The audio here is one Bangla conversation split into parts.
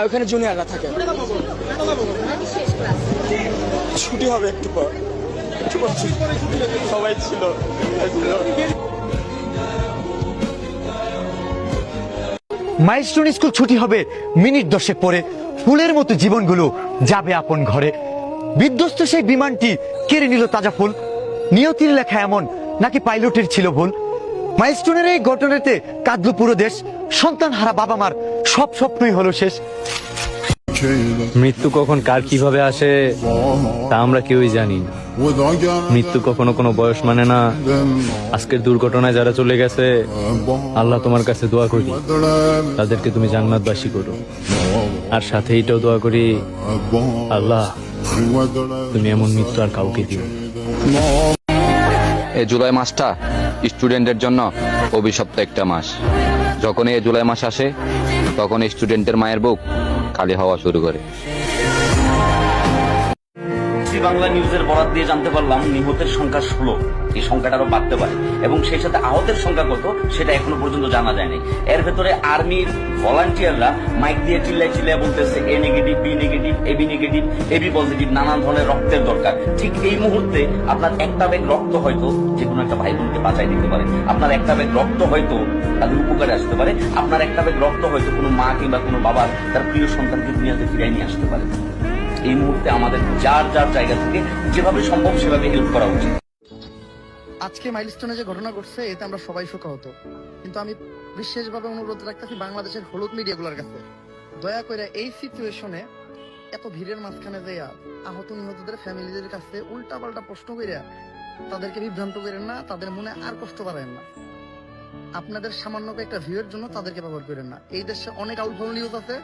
ওখানে জুনিয়ররা থাকে। ছুটি হবে একটু পর, সবাই ছিল। মাইলস্টোন স্কুল ছুটি হবে মিনিট 10 পরে। ফুলের মতো জীবনগুলো যাবে আপন ঘরে। বিধ্বস্ত সেই বিমানটি কেড়ে নিল তাজা ফুল। নিয়তির লেখা এমন নাকি পাইলটের ছিল ভুল? মাইলস্টোনের এই ঘটনাতে কাঁদলো পুরো দেশ। সন্তান হারা বাবা মার সব স্বপ্নই হলো শেষ। মৃত্যু কখন কার কিভাবে আসে তা আমরা কেউই জানি না। মৃত্যু কখনো কোনো বয়স মানে না। আজকের দুর্ঘটনায় যারা চলে গেছে, আল্লাহ তোমার কাছে দোয়া করি তাদেরকে তুমি জান্নাতবাসী করো। আর সাথে এটাও দোয়া করি, আল্লাহ তুমি এমন মৃত্যু আর কাউকে দিও। এই জুলাই মাসটা স্টুডেন্টের জন্য অভিশপ্ত একটা মাস। যখন এই জুলাই মাস আসে তখন স্টুডেন্টের মায়ের বুক খালি হওয়া শুরু করে। বাংলা নিউজের বরাত দিয়ে জানতে পারলাম নিহতের সংখ্যা 16। এই সংখ্যাটা আরো বাড়তে পারে এবং সেই সাথে আহতের সংখ্যা কত সেটা এখনো পর্যন্ত জানা যায়নি। এর ভেতরে আর্মির ভলান্টিয়াররা মাইক দিয়ে চিল্লায় বলতেছে A negative, B negative, AB negative, AB positive, নানান ধরনের রক্তের দরকার। ঠিক এই মুহূর্তে আপনার একটা ব্যাগ রক্ত হয়তো যে কোনো একটা ভাই বোনকে বাঁচাই দিতে পারে। আপনার একটা ব্যাগ রক্ত হয়তো তাদের উপকারে আসতে পারে। আপনার একটা ব্যাগ রক্ত হয়তো কোনো মা কিংবা কোনো বাবার তার প্রিয় সন্তানকে দুনিয়াতে ফিরিয়ে নিয়ে আসতে পারে। এই মুহূর্তে আমাদের যার যার জায়গা থেকে যেভাবে সম্ভব সেভাবে হেল্প করা উচিত। আজকে মাইলস্টোনে যে ঘটনা ঘটছে এতে আমরা সবাই শোকাহত, কিন্তু আমি বিশেষভাবে অনুরোধ রাখতেছি বাংলাদেশের হলুদ মিডিয়াগুলোর কাছে, দয়া করে এই সিচুয়েশনে এত ভিড়ের মাঝখানে যে আহত নিহতদের ফ্যামিলিদের কাছে উল্টা পাল্টা প্রশ্ন করে তাদেরকে বিভ্রান্ত করেন না, তাদের মনে আর কষ্ট বাড়ায়েন না। আপনাদের সামান্য একটা ভিউয়ের জন্য তাদেরকে ব্যবহার করেন না। এই দেশে অনেক আউটফল নিউজ আছে,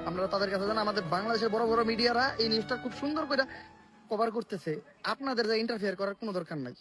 আপনারা তাদের কাছে জানেন। আমাদের বাংলাদেশের বড় বড় মিডিয়ারা এই নিউজটা খুব সুন্দর করে কভার করতেছে। আপনাদের যা ইন্টারফেয়ার করার কোনো দরকার নাই।